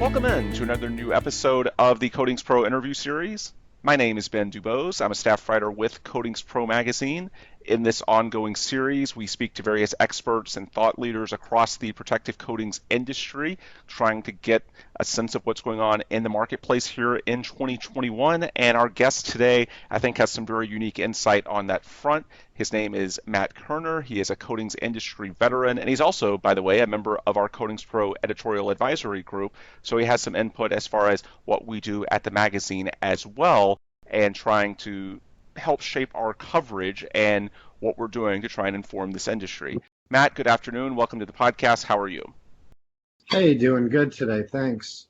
Welcome in to another new episode of the Coatings Pro interview series. My name is Ben Dubose. I'm a staff writer with Coatings Pro magazine. In this ongoing series, we speak to various experts and thought leaders across the protective coatings industry, trying to get a sense of what's going on in the marketplace here in 2021. And our guest today, I think, has some very unique insight on that front. His name is Matt Kerner. He is a coatings industry veteran, and he's also, by the way, a member of our Coatings Pro editorial advisory group. So he has some input as far as what we do at the magazine as well, and trying to help shape our coverage and what we're doing to try and inform this industry. Matt, good afternoon. Welcome to the podcast. How are you? Hey, doing good today. Thanks.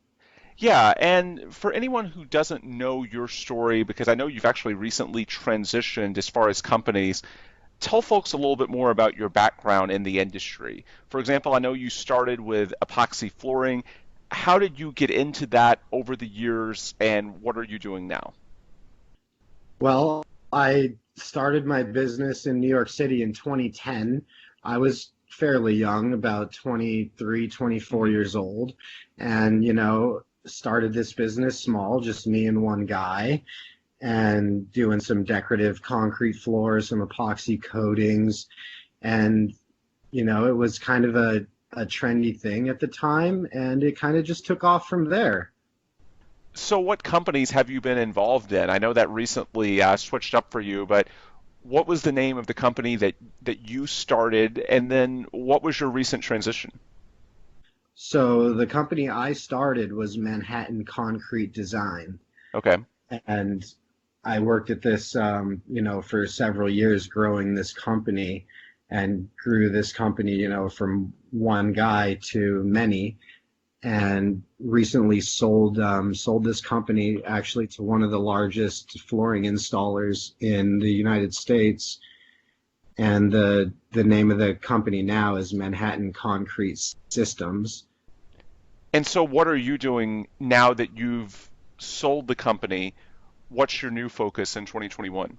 Yeah, and for anyone who doesn't know your story, because I know you've actually recently transitioned as far as companies, tell folks a little bit more about your background in the industry. For example, I know you started with epoxy flooring. How did you get into that over the years, and what are you doing now? Well, I started my business in New York City in 2010. I was fairly young, about 23, 24 years old, and, started this business small, just me and one guy, and doing some decorative concrete floors, some epoxy coatings, and, it was kind of a trendy thing at the time, and it kind of just took off from there. So what companies have you been involved in? I know that recently switched up for you, but what was the name of the company that you started, and then what was your recent transition? So the company I started was Manhattan Concrete Design, Okay. and I worked at this, for several years, growing this company, and grew this company, from one guy to many, and recently sold this company actually to one of the largest flooring installers in the United States. And the name of the company now is Manhattan Concrete Systems. And so what are you doing now that you've sold the company? What's your new focus in 2021?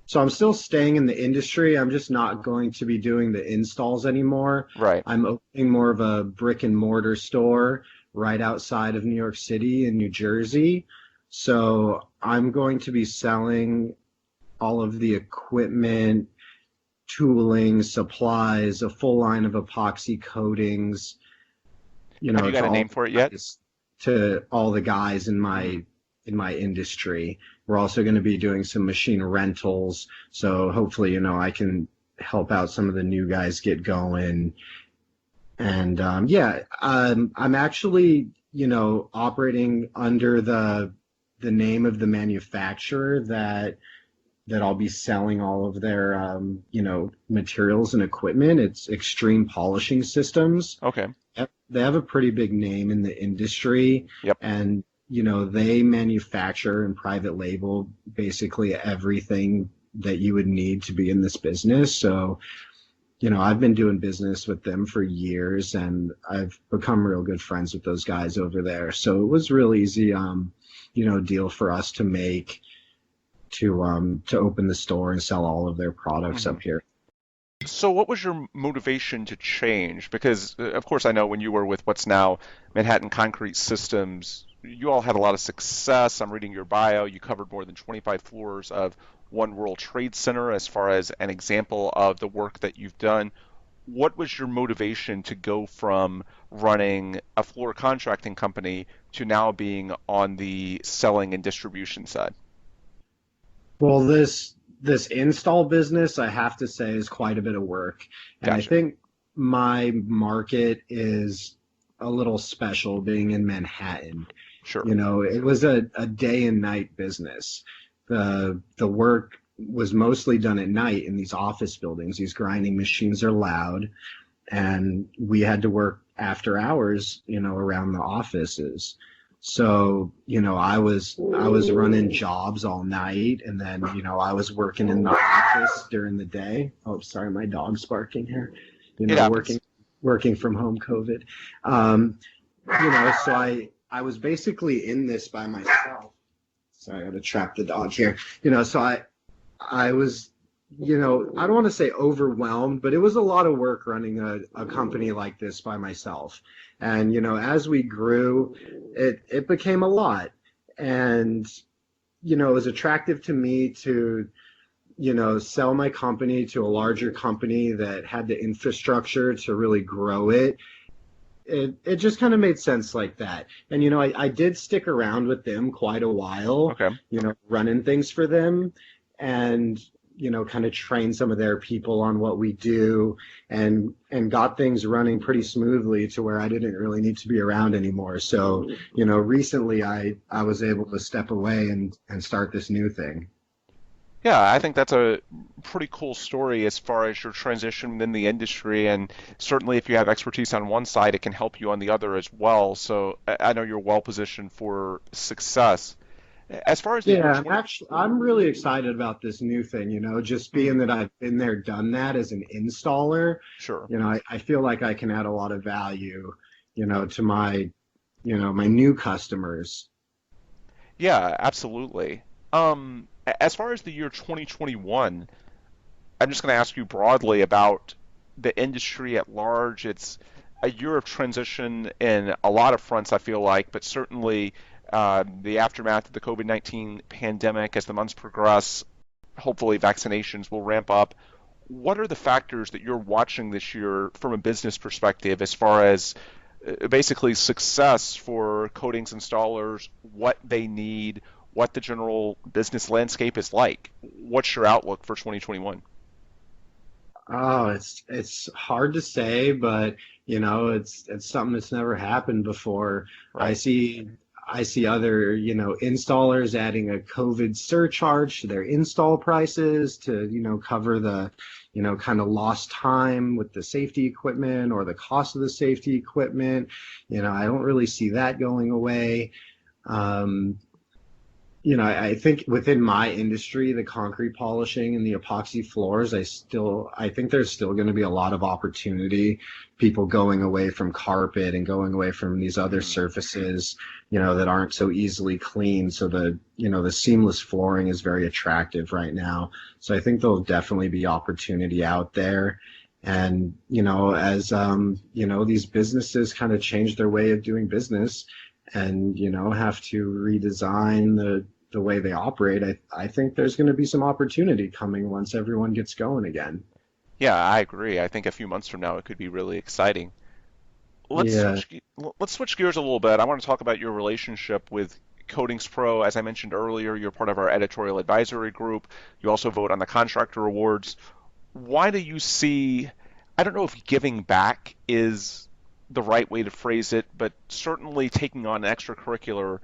So I'm still staying in the industry. I'm just not going to be doing the installs anymore. Right. I'm opening more of a brick and mortar store right outside of New York City in New Jersey. So I'm going to be selling all of the equipment, tooling, supplies, a full line of epoxy coatings, Have you got to a name for it yet? to all the guys in my industry. We're also going to be doing some machine rentals. So hopefully, I can help out some of the new guys get going. And I'm actually, operating under the name of the manufacturer that I'll be selling all of their, materials and equipment. It's Extreme Polishing Systems. Okay. They have a pretty big name in the industry, Yep. and they manufacture and private label basically everything that you would need to be in this business. So, I've been doing business with them for years, and I've become real good friends with those guys over there. So it was real easy, deal for us to make to open the store and sell all of their products up here. So what was your motivation to change? Because, of course, I know when you were with what's now Manhattan Concrete Systems, you all had a lot of success. I'm reading your bio. You covered more than 25 floors of One World Trade Center as far as an example of the work that you've done. What was your motivation to go from running a floor contracting company to now being on the selling and distribution side? Well, this install business, I have to say, is quite a bit of work. And I Gotcha. think my market is a little special being in Manhattan. Sure. It was a day and night business. The work was mostly done at night in these office buildings. These grinding machines are loud, and we had to work after hours, around the offices. So, I was running jobs all night, and then, I was working in the office during the day. Oh, sorry, my dog's barking here. It happens. Working from home COVID. So I was basically in this by myself. Sorry, I got to trap the dog here. So I was I don't want to say overwhelmed, but it was a lot of work running a company like this by myself. And, as we grew, it became a lot. And, it was attractive to me to, sell my company to a larger company that had the infrastructure to really grow it. It just kind of made sense like that. And, I did stick around with them quite a while, Okay. running things for them and, kind of train some of their people on what we do and got things running pretty smoothly to where I didn't really need to be around anymore. So, recently I was able to step away and start this new thing. Yeah, I think that's a pretty cool story as far as your transition within the industry, and certainly if you have expertise on one side, it can help you on the other as well. So I know you're well positioned for success. As far as the year Yeah, 20, I'm really excited about this new thing, just being that I've been there, done that as an installer, sure. I feel like I can add a lot of value, to my new customers. Yeah, absolutely. As far as the year 2021, I'm just going to ask you broadly about the industry at large. It's a year of transition in a lot of fronts, I feel like, but certainly the aftermath of the COVID-19 pandemic, as the months progress, hopefully vaccinations will ramp up. What are the factors that you're watching this year from a business perspective as far as basically success for coatings installers, what they need, what the general business landscape is like? What's your outlook for 2021? Oh, it's hard to say, but it's something that's never happened before. I Right. see I see other, installers adding a COVID surcharge to their install prices to, cover the, kind of lost time with the safety equipment or the cost of the safety equipment. I don't really see that going away. Um, I think within my industry, the concrete polishing and the epoxy floors, I think there's still going to be a lot of opportunity. People going away from carpet and going away from these other Hmm. surfaces, that aren't so easily cleaned. So the seamless flooring is very attractive right now. So I think there'll definitely be opportunity out there. And, as, these businesses kind of change their way of doing business and, have to redesign the way they operate, I think there's going to be some opportunity coming once everyone gets going again. Yeah, I agree. I think a few months from now it could be really exciting. Let's Yeah. switch let's switch gears a little bit. I want to talk about your relationship with Coatings Pro. As I mentioned earlier, you're part of our editorial advisory group. You also vote on the contractor awards. Why do you see, I don't know if giving back is the right way to phrase it, but certainly taking on an extracurricular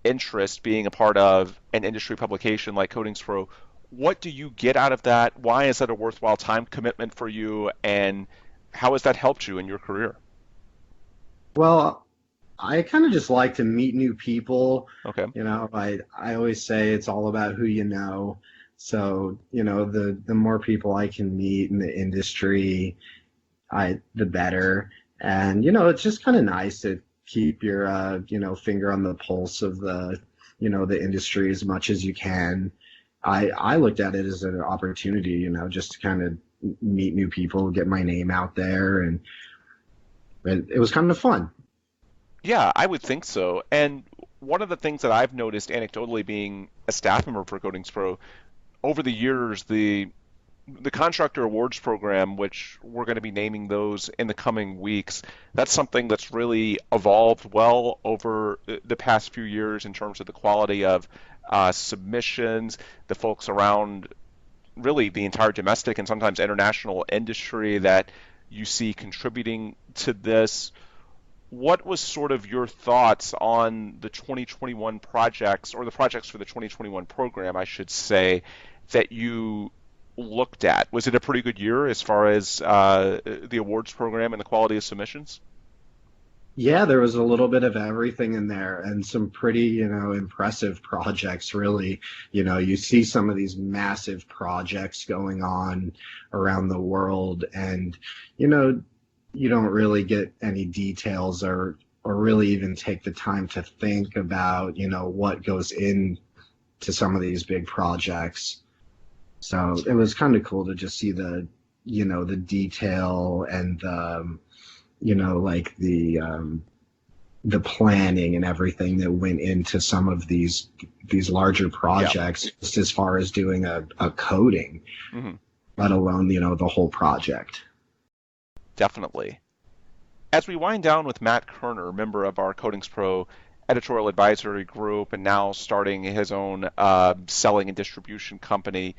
interest, being a part of an industry publication like Coatings Pro. What do you get out of that? Why is that a worthwhile time commitment for you? And how has that helped you in your career? Well, I kind of just like to meet new people. Okay. I always say it's all about who you know. So, the more people I can meet in the industry, the better. And, it's just kind of nice to keep your, finger on the pulse of the industry as much as you can. I looked at it as an opportunity, just to kind of meet new people, get my name out there, and it was kind of fun. Yeah, I would think so. And one of the things that I've noticed anecdotally being a staff member for Coatings Pro over the years, the contractor awards program, which we're going to be naming those in the coming weeks, that's something that's really evolved well over the past few years in terms of the quality of submissions, the folks around really the entire domestic and sometimes international industry that you see contributing to this. What was sort of your thoughts on the 2021 projects, or the projects for the 2021 program, I should say, that you looked at? Was it a pretty good year as far as the awards program and the quality of submissions? Yeah, there was a little bit of everything in there and some pretty, impressive projects, really. You see some of these massive projects going on around the world and, you know, you don't really get any details or really even take the time to think about, what goes into some of these big projects. So it was kind of cool to just see the detail and like the planning and everything that went into some of these larger Yeah. projects, just as far as doing a coding, Hmm. let alone, the whole project. Definitely. As we wind down with Matt Kerner, member of our Codings Pro editorial advisory group, and now starting his own selling and distribution company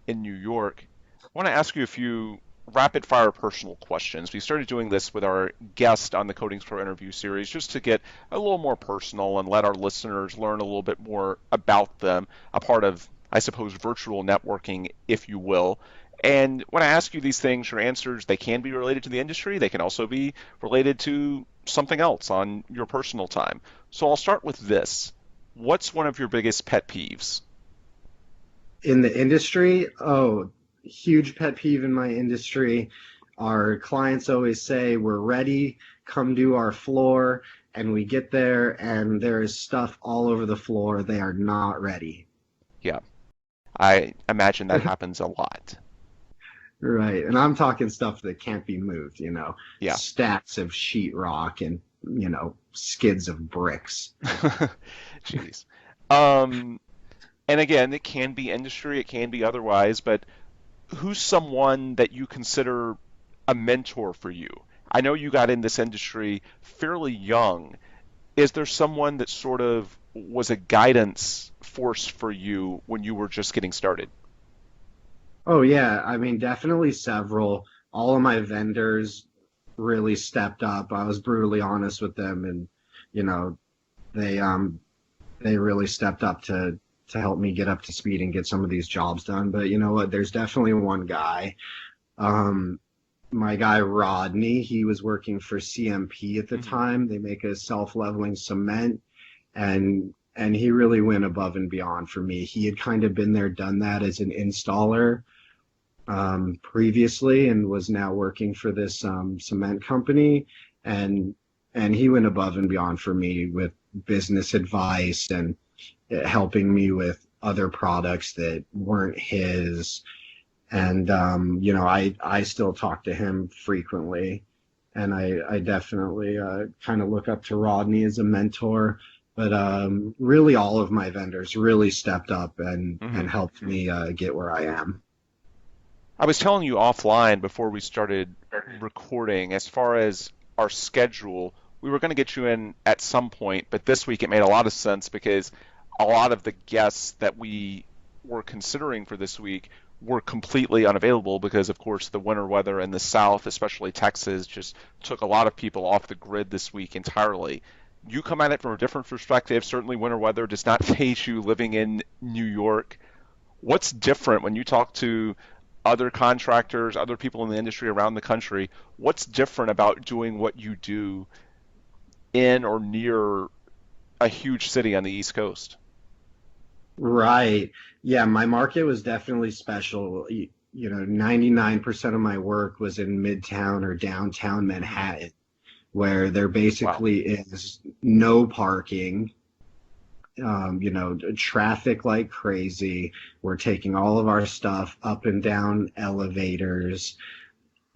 in New York, I want to ask you a few rapid fire personal questions. We started doing this with our guest on the Codings Pro interview series just to get a little more personal and let our listeners learn a little bit more about them, a part of, I suppose, virtual networking, if you will. And when I ask you these things, your answers, they can be related to the industry. They can also be related to something else on your personal time. So I'll start with this. What's one of your biggest pet peeves? In the industry, oh, huge pet peeve in my industry. Our clients always say, we're ready, come do our floor. And we get there and there is stuff all over the floor. They are not ready. Yeah, I imagine that happens a lot. Right. And I'm talking stuff that can't be moved, Yeah. stacks of sheetrock and, skids of bricks. Jeez. Um, and again, it can be industry, it can be otherwise, but who's someone that you consider a mentor for you? I know you got in this industry fairly young. Is there someone that sort of was a guidance force for you when you were just getting started? Oh yeah, I mean definitely several. All of my vendors really stepped up. I was brutally honest with them and you know, they they really stepped up to help me get up to speed and get some of these jobs done. But you know what? There's definitely one guy. Um my guy Rodney, he was working for CMP at the Hmm. time. They make a self-leveling cement and he really went above and beyond for me. He had kind of been there, done that as an installer previously, and was now working for this cement company, and he went above and beyond for me with business advice and helping me with other products that weren't his. And I still talk to him frequently, and I definitely kind of look up to Rodney as a mentor. But really, all of my vendors really stepped up and Hmm. helped me get where I am. I was telling you offline before we started recording, as far as our schedule, we were going to get you in at some point, but this week it made a lot of sense because a lot of the guests that we were considering for this week were completely unavailable because, of course, the winter weather in the South, especially Texas, just took a lot of people off the grid this week entirely. You come at it from a different perspective. Certainly, winter weather does not phase you living in New York. What's different when you talk to other contractors, other people in the industry around the country? What's different about doing what you do in or near a huge city on the East Coast? Right. Yeah, my market was definitely special. 99% of my work was in Midtown or downtown Hmm. Manhattan, where there Wow. basically is no parking, traffic like crazy. We're taking all of our stuff up and down elevators.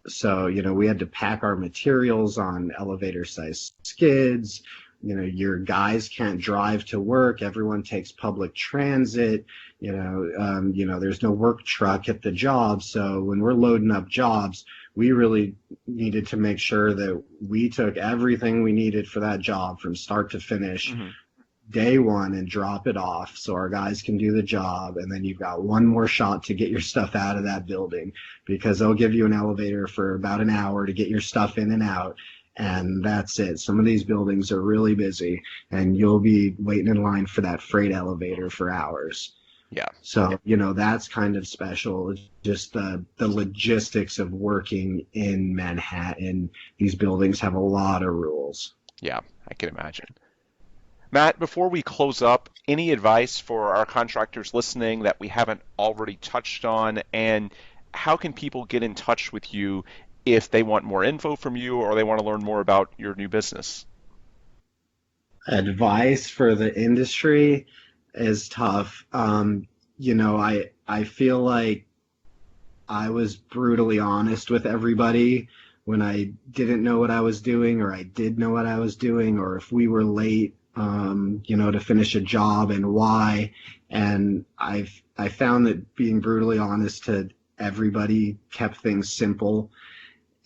So, we had to pack our materials on elevator sized skids. Your guys can't drive to work. Everyone takes public transit. There's no work truck at the job. So when we're loading up jobs, we really needed to make sure that we took everything we needed for that job from start to finish Hmm. day one and drop it off so our guys can do the job. And then you've got one more shot to get your stuff out of that building because they'll give you an elevator for about an hour to get your stuff in and out. And that's it. Some of these buildings are really busy and you'll be waiting in line for that freight elevator for hours. Yeah. So, that's kind of special. Just the logistics of working in Manhattan. These buildings have a lot of rules. Yeah. I can imagine. Matt, before we close up, any advice for our contractors listening that we haven't already touched on? And how can people get in touch with you if they want more info from you or they want to learn more about your new business? Advice for the industry is tough. I feel like I was brutally honest with everybody when I didn't know what I was doing, or I did know what I was doing, or if we were late, to finish a job and why. And I found that being brutally honest to everybody kept things simple.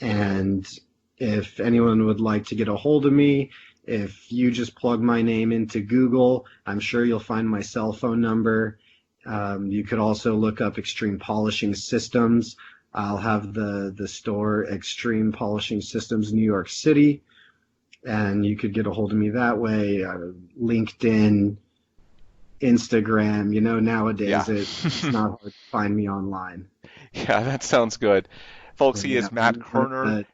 And if anyone would like to get a hold of me, if you just plug my name into Google, I'm sure you'll find my cell phone number. You could also look up Extreme Polishing Systems. I'll have the store Extreme Polishing Systems, New York City, and you could get a hold of me that way. LinkedIn, Instagram, nowadays Yeah. it's not hard to find me online. Yeah, that sounds good. Folks, And he is Matt Kerner. that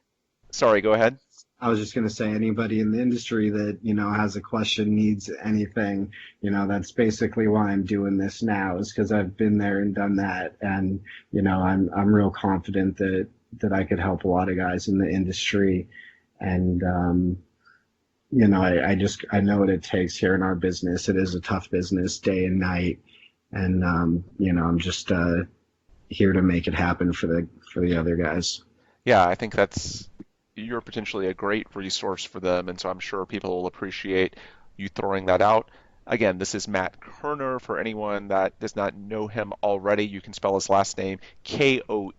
Sorry, go ahead. I was just going to say, anybody in the industry that, has a question, needs anything, that's basically why I'm doing this now, is because I've been there and done that. And, I'm real confident that I could help a lot of guys in the industry. And, I know what it takes here in our business. It is a tough business day and night. And, I'm just here to make it happen for the other guys. Yeah, I think you're potentially a great resource for them, and so I'm sure people will appreciate you throwing that out. Again, this is Matt Kerner. For anyone that does not know him already, you can spell his last name Koerner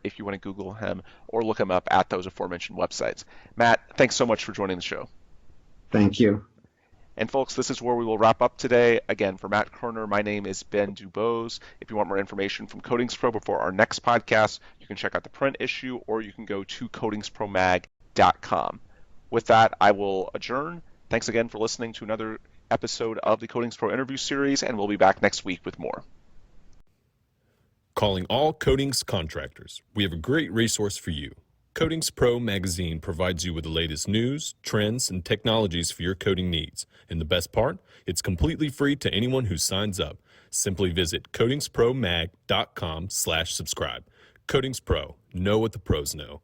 if you want to Google him or look him up at those aforementioned websites. Matt, thanks so much for joining the show. Thank you. And folks, this is where we will wrap up today. Again, for Matt Kerner, my name is Ben Dubose. If you want more information from Coatings Pro before our next podcast, you can check out the print issue or you can go to coatingspromag.com. With that, I will adjourn. Thanks again for listening to another episode of the Coatings Pro interview series, and we'll be back next week with more. Calling all coatings contractors, we have a great resource for you. Coatings Pro magazine provides you with the latest news, trends, and technologies for your coating needs. And the best part, it's completely free to anyone who signs up. Simply visit coatingspromag.com/subscribe. Coatings Pro, know what the pros know.